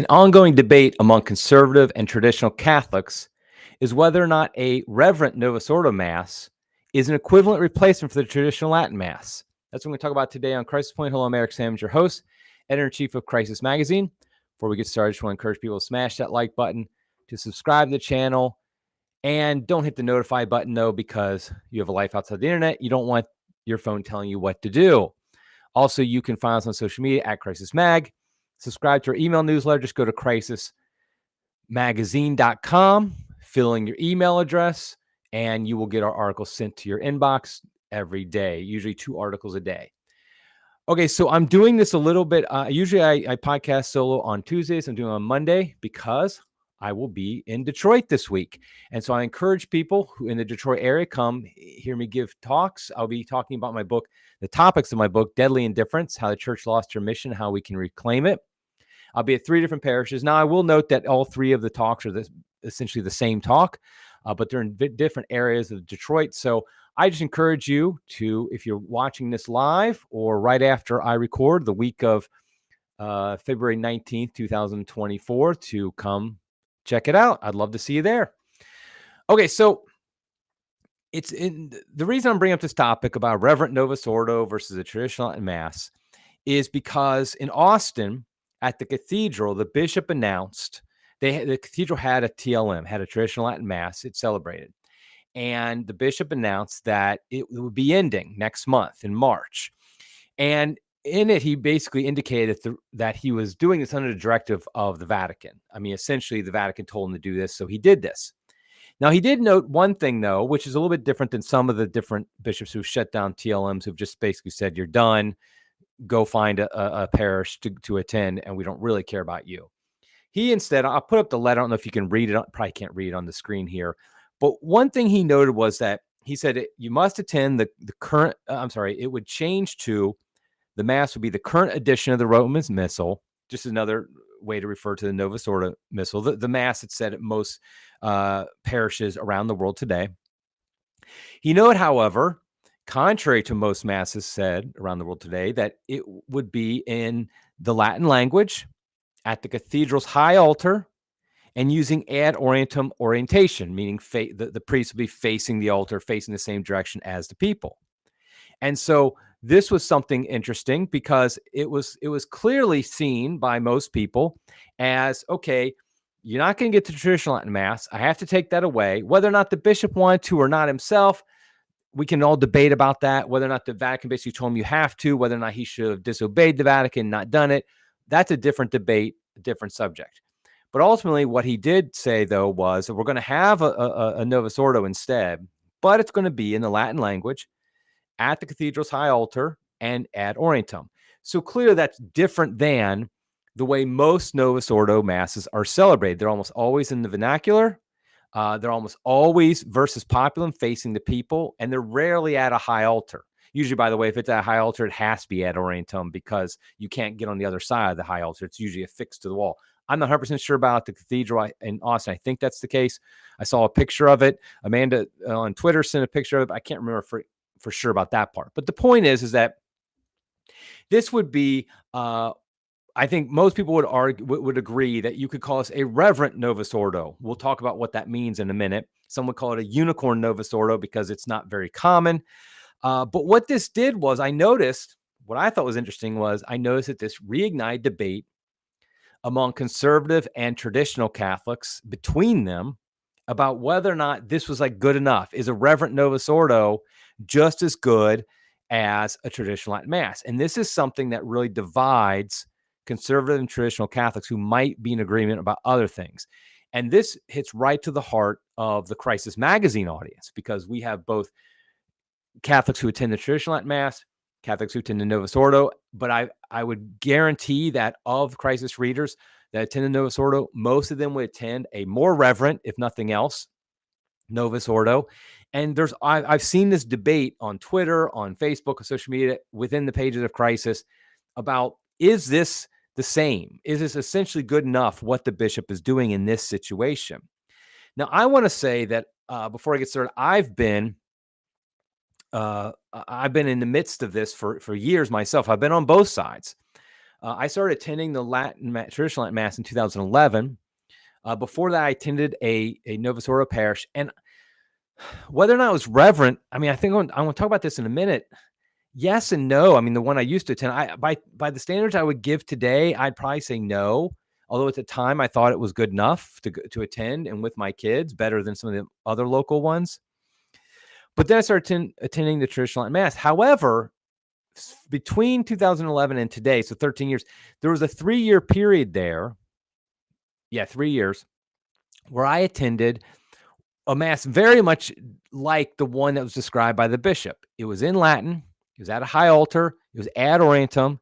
An ongoing debate among conservative and traditional Catholics is whether or not a Reverent Novus Ordo Mass is an equivalent replacement for the traditional Latin Mass. That's what we're going to talk about today on Crisis Point. Hello, I'm Eric Sammons, your host, editor-in-chief of Crisis Magazine. Before we get started, I just want to encourage people to smash that like button, to subscribe to the channel, and don't hit the notify button, though, because you have a life outside the internet. You don't want your phone telling you what to do. Also, you can find us on social media at Crisis Mag. Subscribe to our email newsletter. Just go to crisismagazine.com, fill in your email address, and you will get our articles sent to your inbox every day, usually 2 articles a day. Okay, so I'm doing this a little bit. Usually I podcast solo on Tuesdays. I'm doing it on Monday because I will be in Detroit this week. And so I encourage people who in the Detroit area, come hear me give talks. I'll be talking about my book, the topics of my book, Deadly Indifference, How the Church Lost Her Mission, How We Can Reclaim It. I'll be at 3 different parishes. Now, I will note that all 3 of the talks are essentially the same talk, but they're in different areas of Detroit. So I just encourage you to, if you're watching this live or right after I record the week of February 19th, 2024, to come check it out. I'd love to see you there. Okay, so the reason I'm bringing up this topic about Reverent Novus Ordo versus a traditional Latin Mass is because in Austin, at the cathedral, the bishop announced the cathedral had a TLM, had a traditional Latin Mass. It celebrated. And the bishop announced that it would be ending next month in March. And in it, he basically indicated that he was doing this under the directive of the Vatican. I mean, essentially, the Vatican told him to do this, so he did this. Now, he did note one thing, though, which is a little bit different than some of the different bishops who've shut down TLMs, who've just basically said, you're done. Go find a parish to attend, and we don't really care about you. He instead, I'll put up the letter. I don't know if you can read it. Probably can't read it on the screen here. But one thing he noted was that he said you must attend the current, it would change to the Mass would be the current edition of the Roman Missal, just another way to refer to the Novus Ordo Missal, the Mass it's said at most parishes around the world today. He noted, however, contrary to most masses said around the world today, that it would be in the Latin language at the cathedral's high altar and using ad orientem orientation, meaning the priest would be facing the altar, facing the same direction as the people. And so this was something interesting because it was clearly seen by most people as, okay, you're not going to get to the traditional Latin Mass. I have to take that away. Whether or not the bishop wanted to or not himself, we can all debate about that, whether or not the Vatican basically told him you have to, whether or not he should have disobeyed the Vatican, not done it. That's a different debate, a different subject. But ultimately, what he did say, though, was that we're going to have a Novus Ordo instead, but it's going to be in the Latin language at the cathedral's high altar and ad orientem. So clearly that's different than the way most Novus Ordo Masses are celebrated. They're almost always in the vernacular. They're almost always versus populum, facing the people, and they're rarely at a high altar. Usually, by the way, if it's at a high altar, it has to be ad orientem because you can't get on the other side of the high altar. It's usually affixed to the wall. I'm not 100% sure about the cathedral in Austin. I think that's the case. I saw a picture of it. Amanda on Twitter sent a picture of it. I can't remember for sure about that part. But the point is that this would be, I think most people would agree that you could call us a Reverent Novus Ordo. We'll talk about what that means in a minute. Some would call it a unicorn Novus Ordo because it's not very common. But what this did was what I thought was interesting was I noticed that this reignited debate among conservative and traditional Catholics between them about whether or not this was like good enough. Is a Reverent Novus Ordo just as good as a traditional Latin Mass? And this is something that really divides conservative and traditional Catholics who might be in agreement about other things. And this hits right to the heart of the Crisis Magazine audience, because we have both Catholics who attend the traditional Latin Mass, Catholics who attend the Novus Ordo, but I would guarantee that of Crisis readers that attend the Novus Ordo, most of them would attend a more reverent, if nothing else, Novus Ordo. And I've seen this debate on Twitter, on Facebook, on social media, within the pages of Crisis about, is this the same? Is this essentially good enough what the bishop is doing in this situation? Now, I want to say that before I get started, I've been in the midst of this for years myself. I've been on both sides. I started attending the traditional Latin Mass in 2011. Before that, I attended a Novus Ordo parish. And whether or not it was reverent, I mean, I think I'm going to talk about this in a minute. Yes and no. I mean, the one I used to attend, by the standards I would give today, I'd probably say no. Although at the time I thought it was good enough to attend and with my kids, better than some of the other local ones. But then I started attending the traditional Latin Mass. However, between 2011 and today, so 13 years, there was a 3-year period there. Yeah, 3 years where I attended a Mass very much like the one that was described by the bishop. It was in Latin. It was at a high altar. It was ad orientem.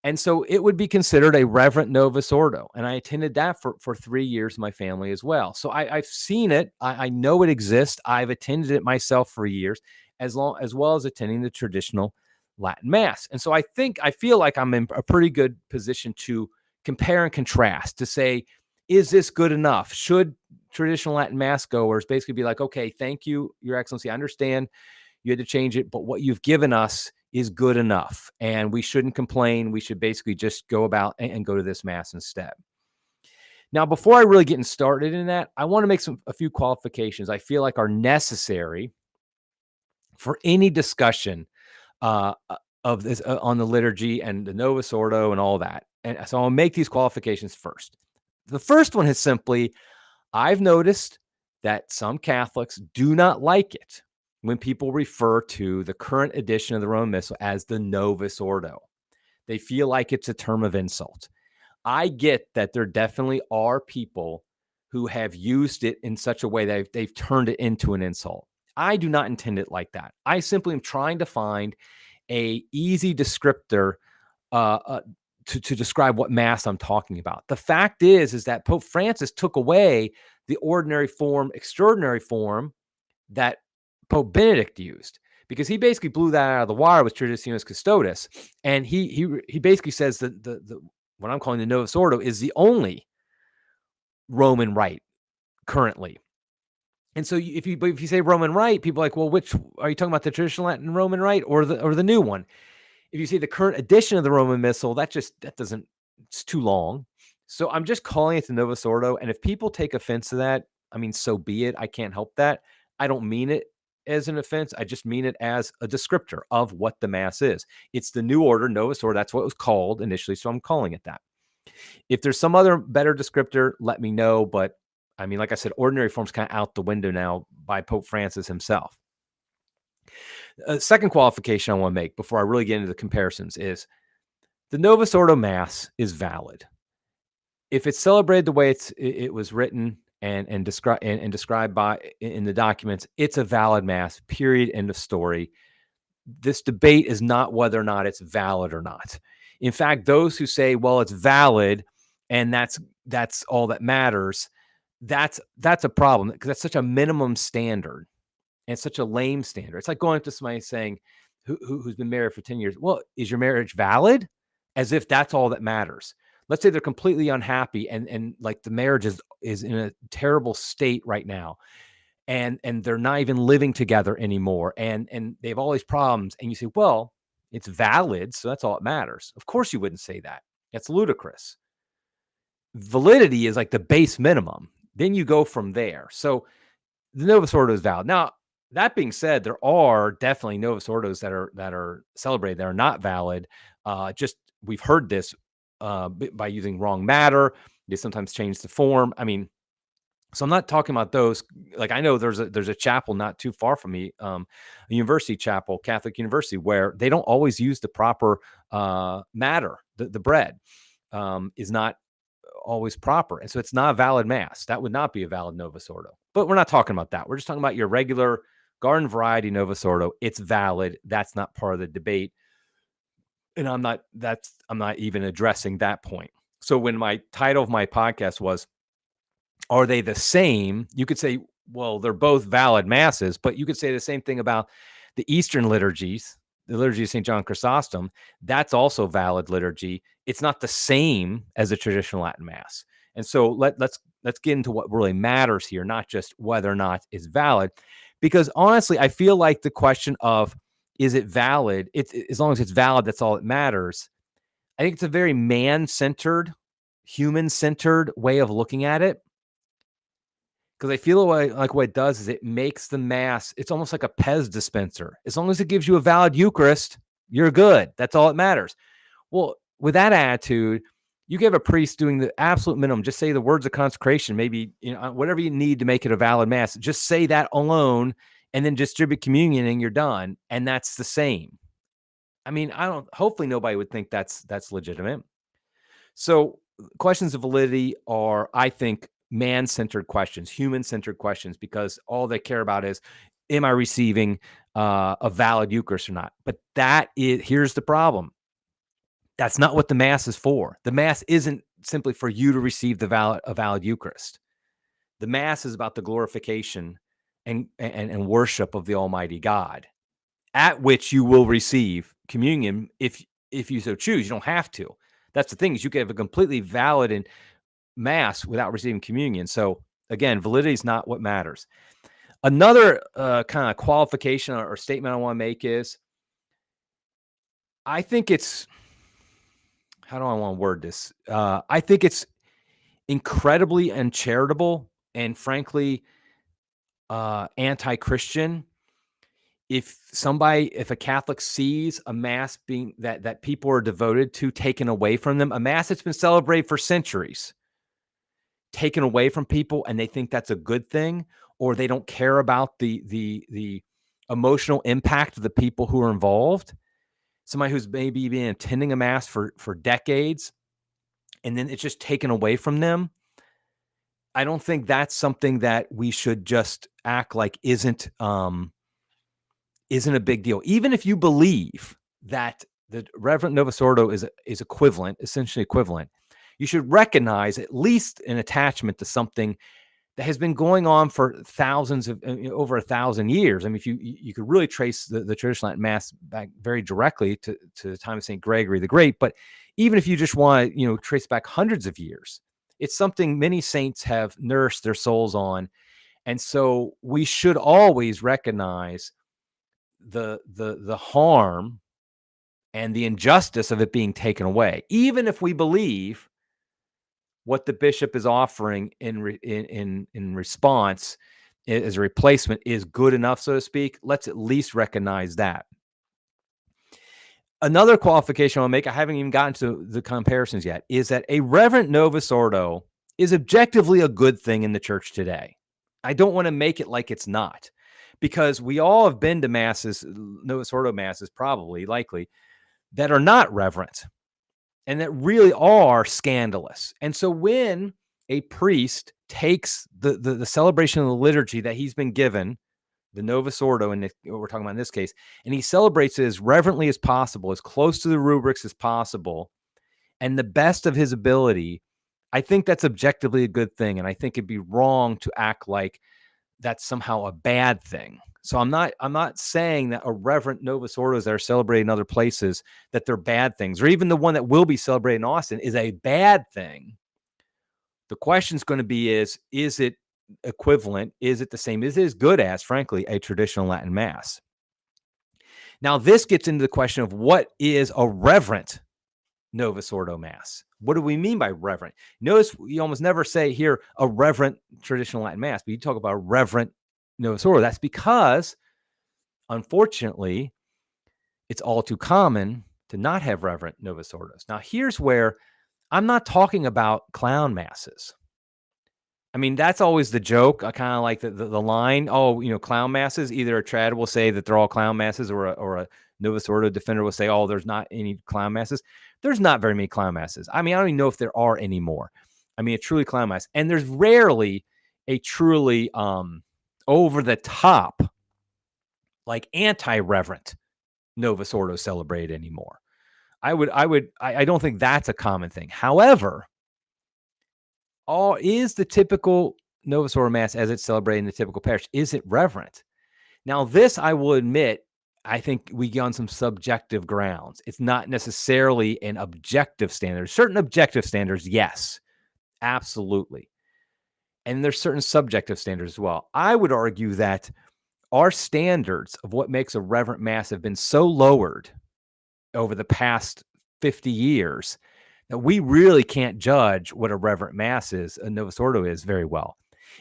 And so it would be considered a Reverent Novus Ordo. And I attended that for 3 years, my family as well. So I've seen it. I know it exists. I've attended it myself for years, as well as attending the traditional Latin Mass. And so I feel like I'm in a pretty good position to compare and contrast, to say, is this good enough? Should traditional Latin Mass goers basically be like, okay, thank you, Your Excellency, I understand you had to change it, but what you've given us is good enough, and we shouldn't complain. We should basically just go about and go to this Mass instead. Now, before I really get started in that, I want to make a few qualifications I feel like are necessary for any discussion of this on the liturgy and the Novus Ordo and all that. And so I'll make these qualifications first. The first one is simply, I've noticed that some Catholics do not like it when people refer to the current edition of the Roman Missal as the Novus Ordo. They feel like it's a term of insult. I get that there definitely are people who have used it in such a way that they've turned it into an insult. I do not intend it like that. I simply am trying to find a easy descriptor to describe what Mass I'm talking about. The fact is that Pope Francis took away the ordinary form, extraordinary form that Pope Benedict used, because he basically blew that out of the water with Traditionis Custodes. And he basically says that the what I'm calling the Novus Ordo is the only Roman rite currently. And so if you say Roman rite, people are like, well, which are you talking about, the traditional Latin Roman rite or the new one? If you say the current edition of the Roman Missal, it's too long. So I'm just calling it the Novus Ordo. And if people take offense to that, I mean, so be it. I can't help that. I don't mean it as an offense. I just mean it as a descriptor of what the Mass is. It's the new order, Novus Ordo. That's what it was called initially. So I'm calling it that. If there's some other better descriptor, let me know. But I mean, like I said, ordinary form's kind of out the window now by Pope Francis himself. Second qualification I want to make before I really get into the comparisons is the Novus Ordo Mass is valid. If it's celebrated the way it was written and described by in the documents, it's a valid Mass, period, end of story. This debate is not whether or not it's valid or not. In fact, those who say, well, it's valid and that's all that matters, that's a problem, because that's such a minimum standard. And it's such a lame standard. It's like going up to somebody saying, who's been married for 10 years, well, is your marriage valid? As if that's all that matters. Let's say they're completely unhappy and like the marriage is in a terrible state right now. And they're not even living together anymore. And they have all these problems. And you say, well, it's valid, so that's all that matters. Of course you wouldn't say that. That's ludicrous. Validity is like the base minimum. Then you go from there. So the Novus Ordo is valid. Now, that being said, there are definitely Novus Ordos that are celebrated that are not valid. Just we've heard this by using wrong matter. They sometimes change the form. I mean, so I'm not talking about those. Like, I know there's a chapel not too far from me, a university chapel, Catholic University, where they don't always use the proper matter. The bread is not always proper, and so it's not a valid Mass. That would not be a valid Novus Ordo. But we're not talking about that. We're just talking about your regular garden variety Novus Ordo. It's valid. That's not part of the debate. And I'm not even addressing that point. So when my title of my podcast was, are they the same? You could say, well, they're both valid Masses, but you could say the same thing about the Eastern liturgies, the liturgy of St. John Chrysostom. That's also valid liturgy. It's not the same as a traditional Latin Mass. And so let's get into what really matters here, not just whether or not it's valid. Because honestly, I feel like the question of, is it valid? As long as it's valid, that's all that matters. I think it's a very man-centered, human-centered way of looking at it. Because I feel like what it does is it makes the Mass, it's almost like a Pez dispenser. As long as it gives you a valid Eucharist, you're good. That's all that matters. Well, with that attitude, you give a priest doing the absolute minimum, just say the words of consecration, maybe, whatever you need to make it a valid Mass, just say that alone and then distribute communion and you're done. And that's the same. I mean, hopefully nobody would think that's legitimate. So questions of validity are, I think, man-centered questions, human-centered questions, because all they care about is, am I receiving a valid Eucharist or not? But here's the problem. That's not what the Mass is for. The Mass isn't simply for you to receive a valid Eucharist. The Mass is about the glorification and worship of the Almighty God, at which you will receive communion if you so choose. You don't have to. That's the thing, is you can have a completely valid and Mass without receiving communion. So again, validity is not what matters. Another kind of qualification or statement I want to make is, I think it's, how do I want to word this? I think it's incredibly uncharitable and frankly anti-Christian if a Catholic sees a Mass being that people are devoted to taken away from them, a Mass that's been celebrated for centuries, taken away from people, and they think that's a good thing, or they don't care about the emotional impact of the people who are involved. Somebody who's maybe been attending a Mass for decades, and then it's just taken away from them. I don't think that's something that we should just act like isn't a big deal. Even if you believe that the Reverent Novus Ordo is equivalent, essentially equivalent, you should recognize at least an attachment to something that has been going on for over 1,000 years. I mean, if you could really trace the traditional Latin Mass back very directly to the time of St. Gregory the Great, but even if you just want to trace back hundreds of years, it's something many saints have nourished their souls on. And so we should always recognize the harm and the injustice of it being taken away, even if we believe what the bishop is offering in response as a replacement is good enough, so to speak. Let's at least recognize that. Another qualification I'll make, I haven't even gotten to the comparisons yet, is that a Reverent Novus Ordo is objectively a good thing in the church today. I don't want to make it like it's not, because we all have been to Masses, Novus Ordo Masses, likely, that are not reverent and that really are scandalous. And so when a priest takes the celebration of the liturgy that he's been given, the Novus Ordo, and what we're talking about in this case, and he celebrates it as reverently as possible, as close to the rubrics as possible, and the best of his ability, I think that's objectively a good thing. And I think it'd be wrong to act like that's somehow a bad thing. So I'm not saying that a Reverent Novus Ordos that are celebrated in other places, that they're bad things, or even the one that will be celebrated in Austin is a bad thing. The question is going to be is it equivalent? Is it the same? Is it as good as, frankly, a traditional Latin Mass? Now, this gets into the question of what is a reverent Novus Ordo Mass. What do we mean by reverent? Notice you almost never say here a reverent traditional Latin Mass, but you talk about a reverent Novus Ordo. That's because, unfortunately, it's all too common to not have reverent Novus Ordos. Now, here's where I'm not talking about clown masses. I mean, that's always the joke. I kind of like the line, clown masses. Either a trad will say that they're all clown masses, or a Novus Ordo defender will say, oh, there's not any clown masses. There's not very many clown masses. I mean, I don't even know if there are anymore. I mean, a truly clown mass. And there's rarely a truly over the top, like anti-reverent Novus Ordo celebrated anymore. I don't think that's a common thing. However, is the typical Novus Ordo Mass as it's celebrated in the typical parish, is it reverent? Now, this, I will admit, I think we get on some subjective grounds. It's not necessarily an objective standard. Certain objective standards, yes, absolutely. And there's certain subjective standards as well. I would argue that our standards of what makes a reverent Mass have been so lowered over the past 50 years that we really can't judge what a Reverent Mass is, a Novus Ordo is, very well.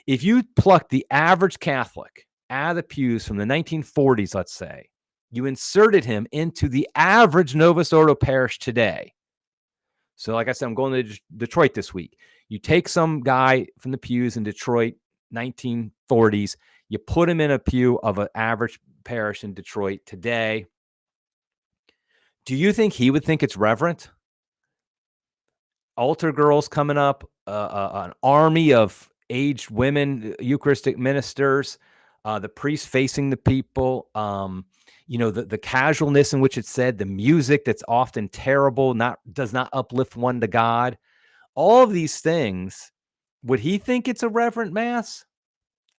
If you pluck the average Catholic out of the pews from the 1940s, let's say, you inserted him into the average Novus Ordo parish today. So like I said, I'm going to Detroit this week. You take some guy from the pews in Detroit, 1940s, you put him in a pew of an average parish in Detroit today. Do you think he would think it's reverent? Altar girls coming up, an army of aged women, Eucharistic ministers, the priest facing the people, the casualness in which it's said, the music that's often terrible, does not uplift one to God. All of these things, would he think it's a reverent Mass?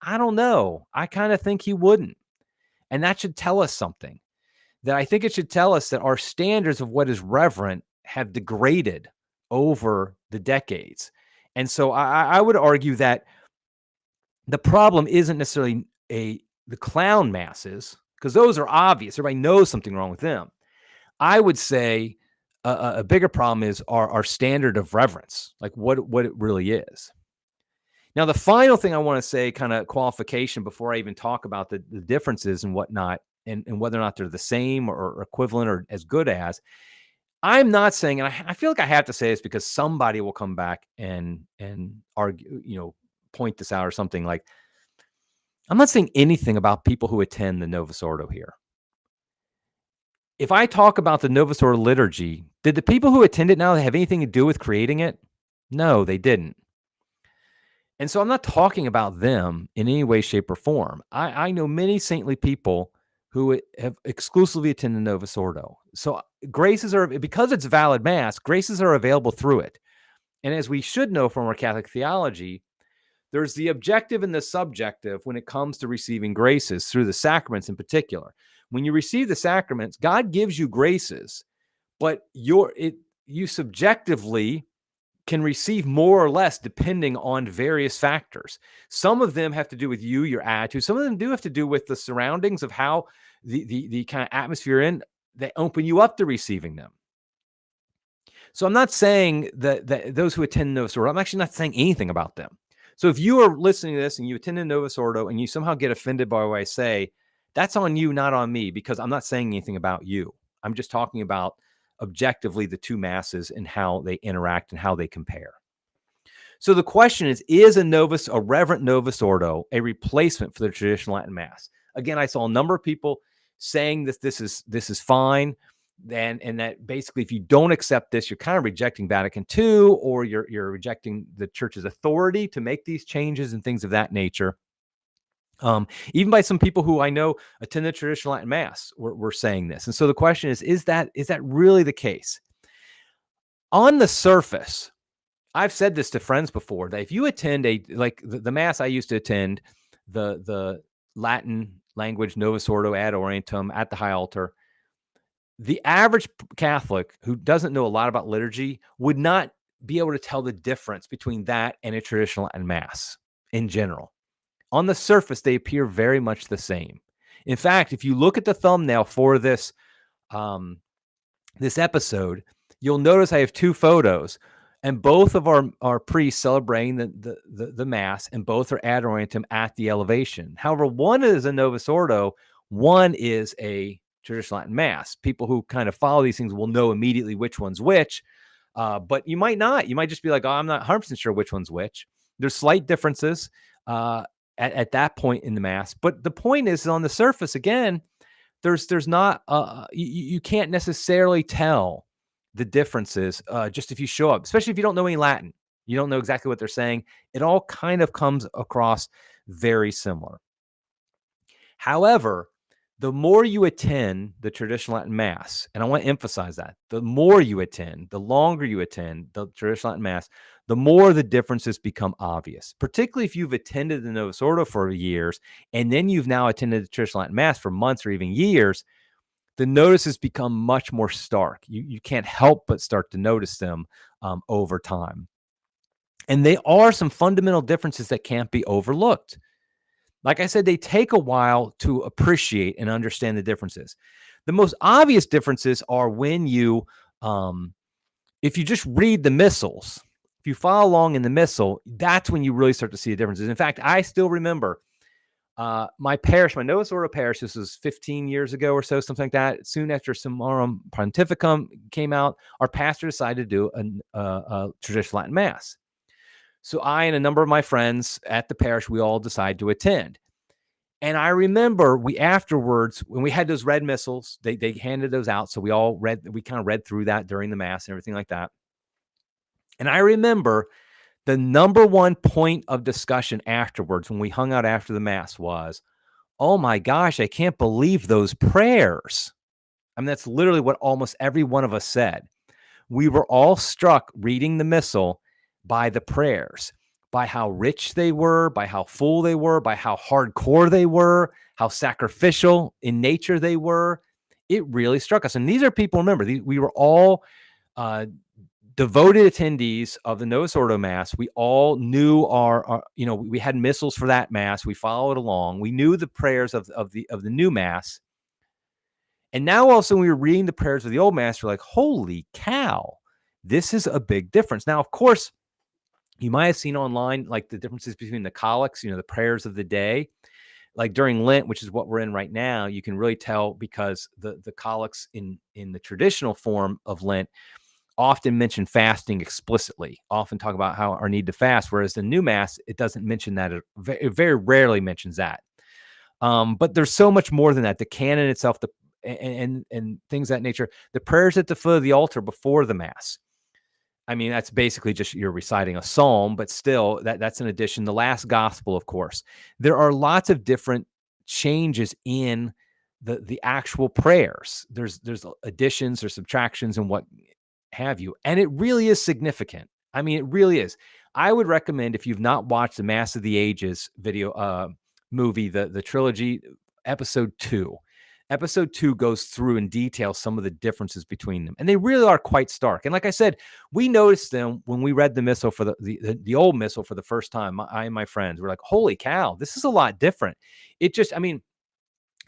I don't know. I kind of think he wouldn't. And that should tell us something. That I think it should tell us that our standards of what is reverent have degraded over the decades. And so I would argue that the problem isn't necessarily the clown masses, because those are obvious. Everybody knows something wrong with them. I would say a bigger problem is our standard of reverence, like what it really is. Now, the final thing I want to say, kind of qualification, before I even talk about the differences and whatnot, and whether or not they're the same or equivalent or as good as, I'm not saying, and I feel like I have to say this because somebody will come back and argue, point this out or something, like, I'm not saying anything about people who attend the Novus Ordo here. If I talk about the Novus Ordo liturgy, did the people who attend it now have anything to do with creating it? No, they didn't. And so I'm not talking about them in any way, shape, or form. I know many saintly people who have exclusively attended Novus Ordo. So graces are, because it's valid Mass, graces are available through it. And as we should know from our Catholic theology, there's the objective and the subjective when it comes to receiving graces through the sacraments in particular. When you receive the sacraments, God gives you graces, but you subjectively can receive more or less depending on various factors. Some of them have to do with you, your attitude. Some of them do have to do with the surroundings of how the kind of atmosphere in they open you up to receiving them. So I'm not saying that those who attend Novus Ordo, I'm actually not saying anything about them. So if you are listening to this and you attend a Novus Ordo and you somehow get offended by what I say, that's on you, not on me, because I'm not saying anything about you. I'm just talking about objectively the two masses and how they interact and how they compare. So the question is a Reverent Novus Ordo a replacement for the traditional Latin Mass? Again, I saw a number of people saying that this is fine, and that basically if you don't accept this, you're kind of rejecting Vatican II, or you're rejecting the Church's authority to make these changes and things of that nature. Even by some people who I know attend the traditional Latin Mass were saying this. And so the question is that really the case? On the surface, I've said this to friends before, that if you attend the Mass I used to attend, the Latin language Novus Ordo ad Orientem at the high altar, the average Catholic who doesn't know a lot about liturgy would not be able to tell the difference between that and a traditional Latin Mass in general. On the surface, they appear very much the same. In fact, if you look at the thumbnail for this episode, you'll notice I have two photos, and both of our priests celebrating the Mass, and both are ad Orientem at the elevation. However, one is a Novus Ordo, one is a traditional Latin Mass. People who kind of follow these things will know immediately which one's which, but you might not. You might just be like, oh, I'm not 100% sure which one's which. There's slight differences at that point in the Mass. But the point is, on the surface, again, there's not, you can't necessarily tell the differences just if you show up, especially if you don't know any Latin. You don't know exactly what they're saying. It all kind of comes across very similar. However, the more you attend the traditional Latin Mass, and I want to emphasize that, the more you attend, the longer you attend the traditional Latin Mass, the more the differences become obvious, particularly if you've attended the Novus Ordo for years, and then you've now attended the traditional Latin Mass for months or even years. The notices become much more stark. You can't help but start to notice them over time. And they are some fundamental differences that can't be overlooked. Like I said, they take a while to appreciate and understand the differences. The most obvious differences are when you If you just read the missals, if you follow along in the missal, that's when you really start to see the differences. In fact, I still remember my parish, my Novus Ordo parish, this was 15 years ago or so, something like that. Soon after Summorum Pontificum came out, our pastor decided to do a traditional Latin Mass. So I and a number of my friends at the parish, we all decided to attend. And I remember we afterwards, when we had those red missals, they handed those out. So we kind of read through that during the Mass and everything like that. And I remember the number one point of discussion afterwards when we hung out after the Mass was, oh my gosh, I can't believe those prayers. I mean, that's literally what almost every one of us said. We were all struck reading the missal by the prayers, by how rich they were, by how full they were, by how hardcore they were, how sacrificial in nature they were. It really struck us. And these are people, remember, we were all devoted attendees of the Novus Ordo Mass. We all knew we had missals for that Mass. We followed along. We knew the prayers of the new Mass. And now also when we were reading the prayers of the old Mass, we're like, holy cow, this is a big difference. Now, of course, you might have seen online, like the differences between the collects, the prayers of the day. Like during Lent, which is what we're in right now, you can really tell because the collects in the traditional form of Lent often mention fasting explicitly, often talk about how our need to fast, whereas the new Mass, it doesn't mention that. It very rarely mentions that. But there's so much more than that. The canon itself, and things of that nature, the prayers at the foot of the altar before the Mass. I mean, that's basically just you're reciting a psalm, but still that's an addition. The last gospel, of course. There are lots of different changes in the actual prayers. There's additions or subtractions and what have you. And it really is significant. I mean, it really is. I would recommend, if you've not watched the Mass of the Ages movie, the trilogy, episode 2. Episode 2 goes through in detail some of the differences between them. And they really are quite stark. And like I said, we noticed them when we read the missal for the old missal for the first time. I and my friends were like, holy cow, this is a lot different. This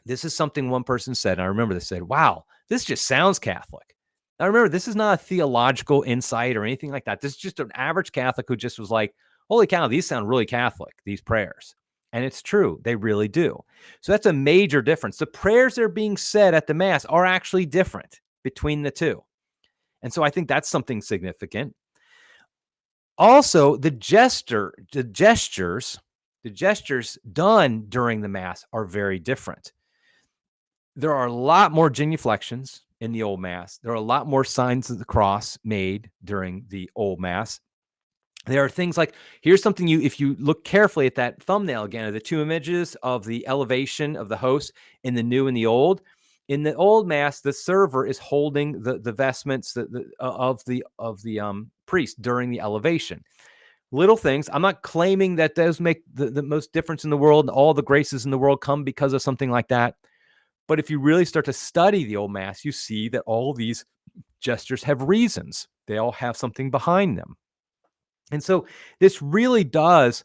is something one person said. And I remember they said, wow, this just sounds Catholic. Now remember, this is not a theological insight or anything like that. This is just an average Catholic who just was like, holy cow, these sound really Catholic, these prayers. And it's true. They really do. So that's a major difference. The prayers that are being said at the Mass are actually different between the two. And so I think that's something significant. Also, the gestures done during the Mass are very different. There are a lot more genuflections in the old Mass. There are a lot more signs of the cross made during the old Mass. There are things like, here's something if you look carefully at that thumbnail again, of the two images of the elevation of the host in the new and the old. In the old Mass, the server is holding the vestments of the priest during the elevation. Little things. I'm not claiming that those make the most difference in the world and all the graces in the world come because of something like that. But if you really start to study the old Mass, you see that all these gestures have reasons. They all have something behind them. And so this really does,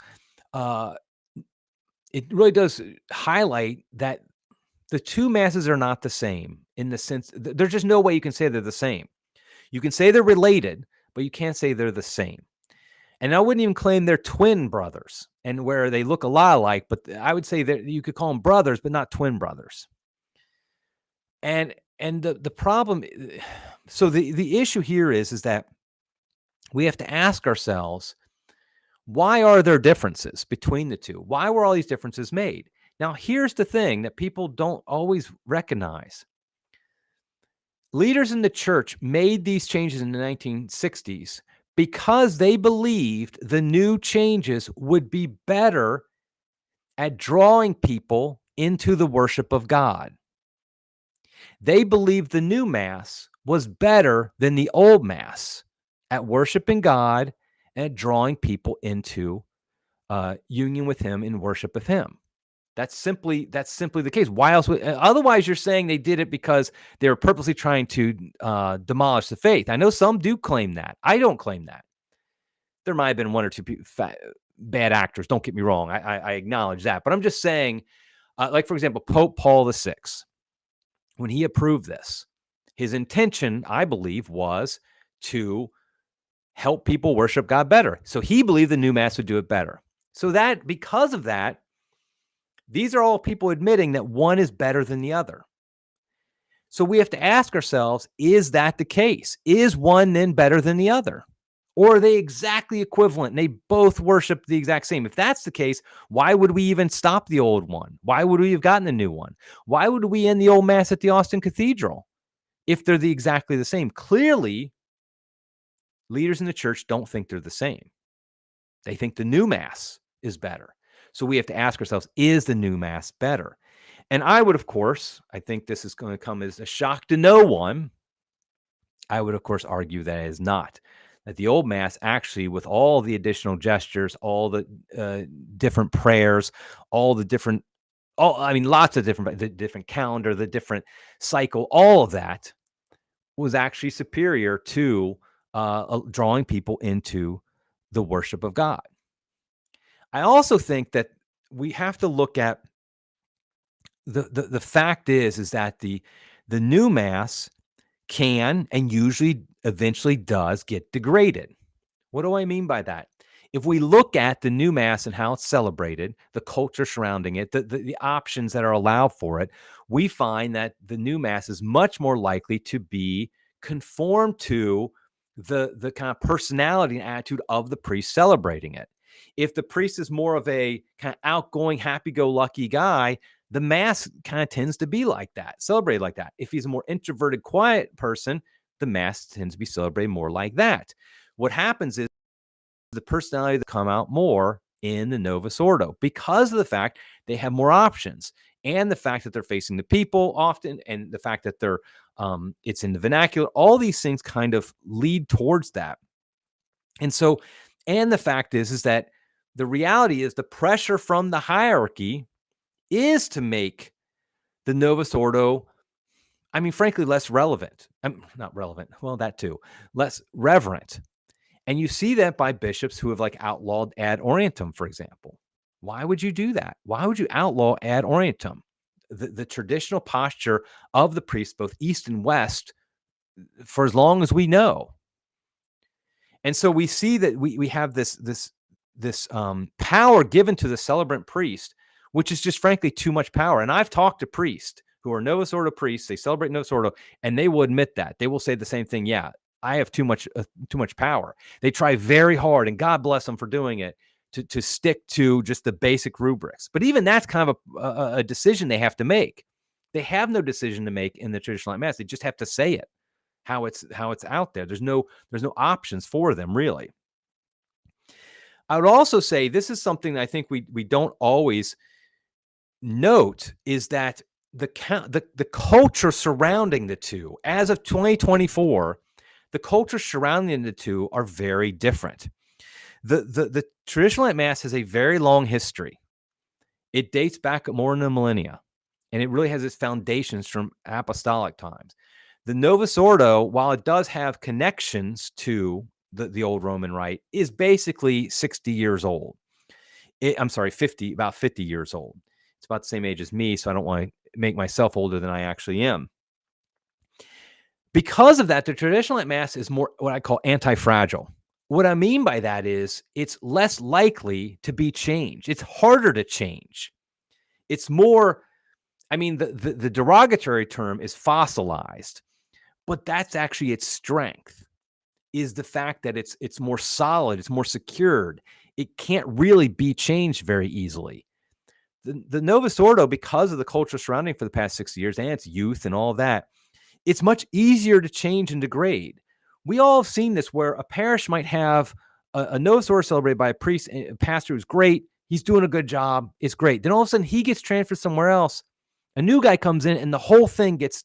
highlight that the two Masses are not the same, in the sense there's just no way you can say they're the same. You can say they're related, but you can't say they're the same. And I wouldn't even claim they're twin brothers, and where they look a lot alike, but I would say that you could call them brothers, but not twin brothers. And the problem, so the issue here is that we have to ask ourselves, why are there differences between the two? Why were all these differences made? Now, here's the thing that people don't always recognize. Leaders in the church made these changes in the 1960s because they believed the new changes would be better at drawing people into the worship of God. They believed the new Mass was better than the old Mass at worshiping God and at drawing people into union with Him in worship of Him. That's simply the case. Why else? Otherwise, you're saying they did it because they were purposely trying to demolish the faith. I know some do claim that. I don't claim that. There might have been one or two bad actors. Don't get me wrong. I acknowledge that. But I'm just saying, like, for example, Pope Paul VI, when he approved this, His intention, I believe, was to help people worship God better. So he believed the new Mass would do it better. So that, because of that, these are all people admitting that one is better than the other. So we have to ask ourselves, is that the case? Is one then better than the other? Or are they exactly equivalent and they both worship the exact same? If that's the case, why would we even stop the old one? Why would we have gotten the new one? Why would we end the old Mass at the Austin Cathedral if they're exactly the same? Clearly, leaders in the church don't think they're the same. They think the new Mass is better. So we have to ask ourselves, is the new Mass better? And I would, of course, I think this is going to come as a shock to no one. I would, of course, argue that it is not. That the old Mass actually, with all the additional gestures, all the different prayers, all the different, lots of the different calendar, the different cycle, all of that was actually superior to drawing people into the worship of God. I also think that we have to look at the fact is that the new Mass can and usually eventually does get degraded. What do I mean by that? If we look at the new Mass and how it's celebrated, the culture surrounding it, the options that are allowed for it, we find that the new Mass is much more likely to be conformed to the kind of personality and attitude of the priest celebrating it. If the priest is more of a kind of outgoing, happy-go-lucky guy, the Mass kind of tends to be like that, celebrated like that. If he's a more introverted, quiet person, the Mass tends to be celebrated more like that. What happens is the personality that come out more in the Novus Ordo because of the fact they have more options and the fact that they're facing the people often and the fact that they're it's in the vernacular. All these things kind of lead towards that. And so, and the fact is that the reality is the pressure from the hierarchy is to make the Novus Ordo, frankly, less relevant. Not relevant. Well, that too. Less reverent. And you see that by bishops who have outlawed ad orientem, for example. Why would you do that? Why would you outlaw ad orientem? The traditional posture of the priests, both East and West, for as long as we know. And so we see that we have this power given to the celebrant priest, which is just frankly too much power. And I've talked to priests who are Novus Ordo priests, they celebrate Novus Ordo, and they will admit that. They will say the same thing. Yeah, I have too much power. They try very hard, and God bless them for doing it, to stick to just the basic rubrics. But even that's kind of a decision they have to make. They have no decision to make in the traditional Mass. They just have to say it, how it's out there. There's no options for them, really. I would also say this is something that I think we don't always note, is that the culture surrounding the two, as of 2024, the culture surrounding the two are very different. The traditional Mass has a very long history. It dates back more than a millennia, and it really has its foundations from apostolic times. The Novus Ordo, while it does have connections to the old Roman Rite, is basically 60 years old. About 50 years old. It's about the same age as me, so I don't want to make myself older than I actually am. Because of that, the traditional Mass is more what I call antifragile. What I mean by that is it's less likely to be changed. It's harder to change. It's more, the derogatory term is fossilized, but that's actually its strength, is the fact that it's more solid, it's more secured. It can't really be changed very easily. The Novus Ordo, because of the culture surrounding for the past 60 years and its youth and all of that, it's much easier to change and degrade. We all have seen this where a parish might have a Novus Ordo celebrated by a priest, a pastor who's great. He's doing a good job. It's great. Then all of a sudden he gets transferred somewhere else. A new guy comes in and the whole thing gets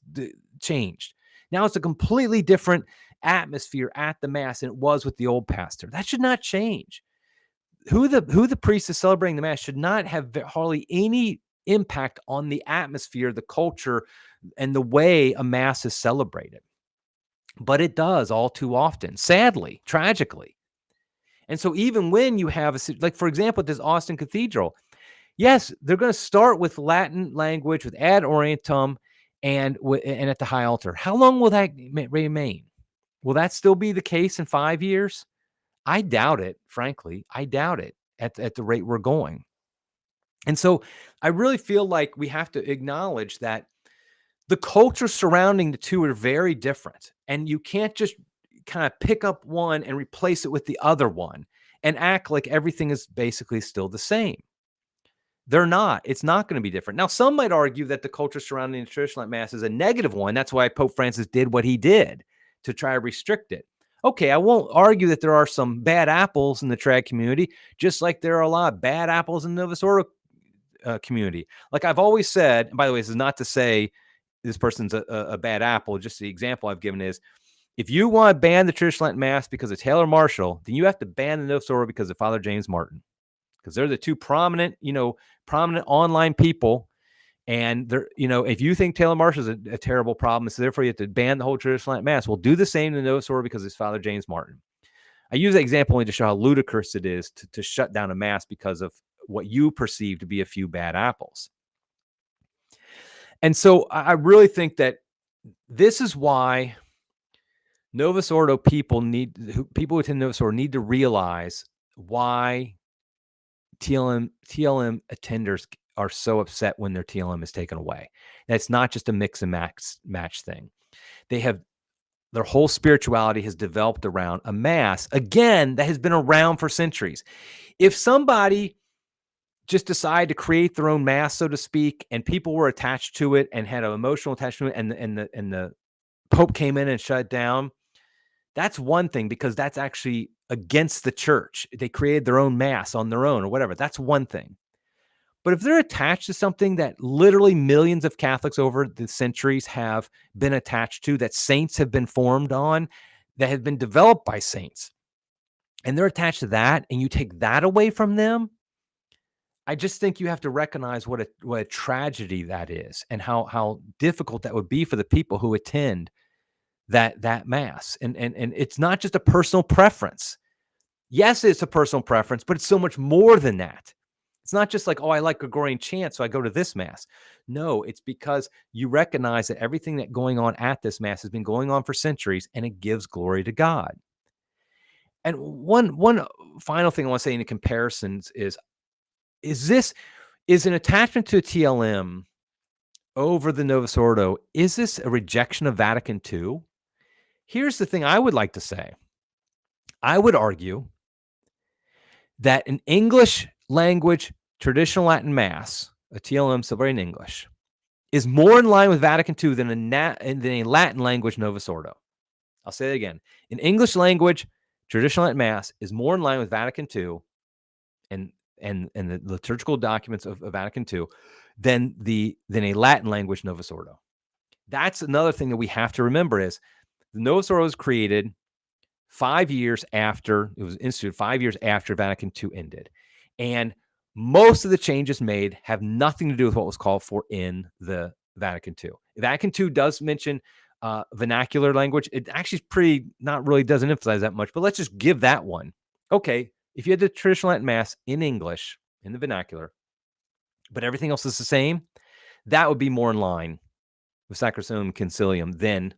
changed. Now it's a completely different atmosphere at the Mass than it was with the old pastor. That should not change. Who the priest is celebrating the Mass should not have hardly any impact on the atmosphere, the culture, and the way a Mass is celebrated. But it does all too often, sadly, tragically. And so even when you have for example, at this Austin Cathedral, yes, they're going to start with Latin language, with ad orientem, and at the high altar. How long will that remain? Will that still be the case in 5 years? I doubt it, frankly. I doubt it at the rate we're going. And so I really feel like we have to acknowledge that the culture surrounding the two are very different. And you can't just kind of pick up one and replace it with the other one and act like everything is basically still the same. They're not. It's not going to be different. Now, some might argue that the culture surrounding the traditional Mass is a negative one. That's why Pope Francis did what he did to try to restrict it. Okay, I won't argue that there are some bad apples in the trad community, just like there are a lot of bad apples in the Novus Ordo community. Like I've always said, and by the way, this is not to say this person's a bad apple. Just the example I've given is, if you want to ban the traditional Mass because of Taylor Marshall, then you have to ban the Novus Ordo because of Father James Martin, because they're the two prominent online people. And they're, if you think Taylor Marshall is a terrible problem, so therefore you have to ban the whole traditional Mass, we'll do the same to the Novus Ordo because it's Father James Martin. I use that example only to show how ludicrous it is to shut down a Mass because of what you perceive to be a few bad apples. And so I really think that this is why Novus Ordo people who attend Novus Ordo need to realize why TLM attenders are so upset when their TLM is taken away. That's not just a mix and match thing. Their whole spirituality has developed around a Mass, again, that has been around for centuries. If somebody just decided to create their own Mass, so to speak, and people were attached to it and had an emotional attachment, and the Pope came in and shut it down, that's one thing, because that's actually against the church. They created their own Mass on their own or whatever. That's one thing. But if they're attached to something that literally millions of Catholics over the centuries have been attached to, that saints have been formed on, that have been developed by saints, and they're attached to that, and you take that away from them, I just think you have to recognize what a tragedy that is, and how difficult that would be for the people who attend that Mass. And it's not just a personal preference. Yes, it's a personal preference, but it's so much more than that. It's not just like, oh, I like Gregorian chant, so I go to this Mass. No, it's because you recognize that everything that's going on at this Mass has been going on for centuries, and it gives glory to God. And one final thing I want to say in the comparisons is an attachment to a TLM over the Novus Ordo, is this a rejection of Vatican II? Here's the thing I would like to say. I would argue that an English language traditional Latin Mass, a TLM celebrating English, is more in line with Vatican II than a Latin language Novus Ordo. I'll say it again. An English language traditional Latin Mass is more in line with Vatican II and the liturgical documents of Vatican II than a Latin language Novus Ordo. That's another thing that we have to remember is the Novus Ordo was created 5 years after, it was instituted 5 years after Vatican II ended. And most of the changes made have nothing to do with what was called for in the Vatican II. Vatican II does mention vernacular language. It actually doesn't emphasize that much, but let's just give that one. Okay, if you had the traditional Latin Mass in English, in the vernacular, but everything else is the same, that would be more in line with Sacrosanctum Concilium than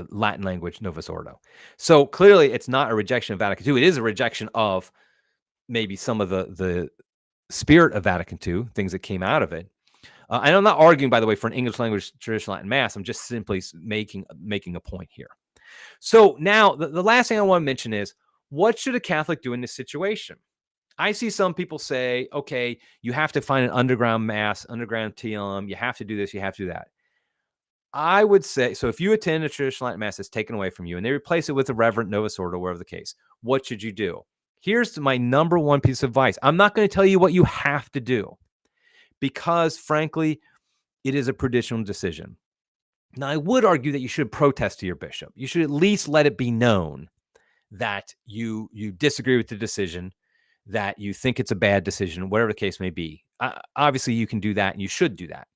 Latin language Novus Ordo. So clearly it's not a rejection of Vatican II. It is a rejection of maybe some of the spirit of Vatican II, things that came out of it. And I'm not arguing, by the way, for an English language traditional Latin Mass. I'm just simply making a point here. So now the last thing I want to mention is, what should a Catholic do in this situation? I see some people say, okay, you have to find an underground Mass, underground TLM. You have to do this. You have to do that. I would say, so if you attend a traditional Latin Mass that's taken away from you and they replace it with a Reverent Novus Ordo, wherever the case, what should you do? Here's my number one piece of advice. I'm not going to tell you what you have to do because, frankly, it is a prudential decision. Now, I would argue that you should protest to your bishop. You should at least let it be known that you disagree with the decision, that you think it's a bad decision, whatever the case may be. Obviously, you can do that, and you should do that.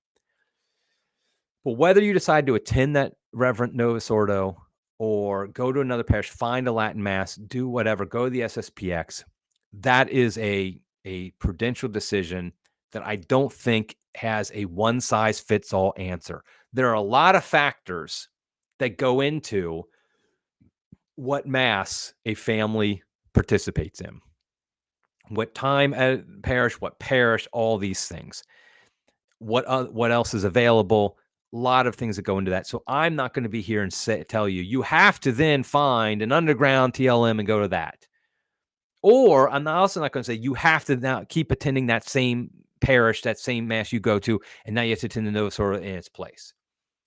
But whether you decide to attend that Reverent Novus Ordo or go to another parish, find a Latin Mass, do whatever, go to the SSPX, that is a prudential decision that I don't think has a one-size-fits-all answer. There are a lot of factors that go into what Mass a family participates in, what time at parish, what parish, all these things. What else is available? A lot of things that go into that. So I'm not going to be here and tell you, you have to then find an underground TLM and go to that. Or I'm also not going to say you have to now keep attending that same parish, that same Mass you go to, and now you have to attend the Novus Ordo in its place.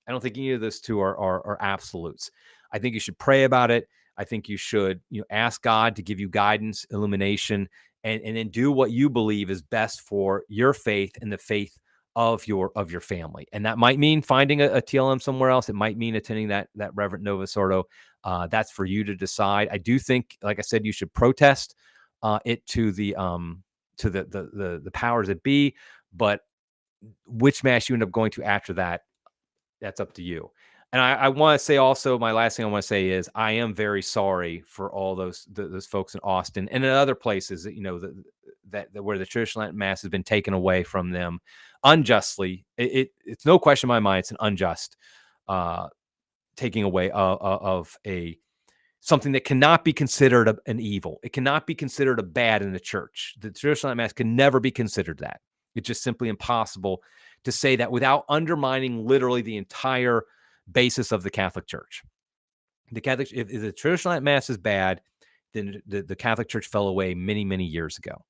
I don't think any of those two are absolutes. I think you should pray about it. I think you should ask God to give you guidance, illumination, and then do what you believe is best for your faith and the faith of your family. And that might mean finding a TLM somewhere else. It might mean attending that Reverent Novus Ordo. That's for you to decide. I do think, like I said, you should protest it to the powers that be. But which Mass you end up going to after that, that's up to you. And I want to say also, my last thing I want to say is I am very sorry for all those folks in Austin and in other places that where the traditional Mass has been taken away from them unjustly. It's no question in my mind it's an unjust taking away of something that cannot be considered an evil. It cannot be considered a bad in the church. The traditional Mass can never be considered that. It's just simply impossible to say that without undermining literally the entire basis of the Catholic Church. If the traditional Mass is bad, then the Catholic Church fell away many, many years ago.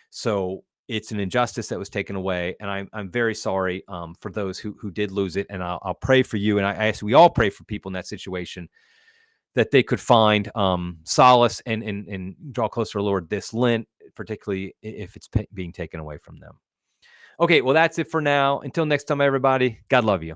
So it's an injustice that was taken away, and I'm very sorry for those who did lose it. And I'll pray for you, and I ask we all pray for people in that situation that they could find solace and draw closer to the Lord this Lent, particularly if it's being taken away from them. Okay, well, that's it for now. Until next time, everybody, God love you.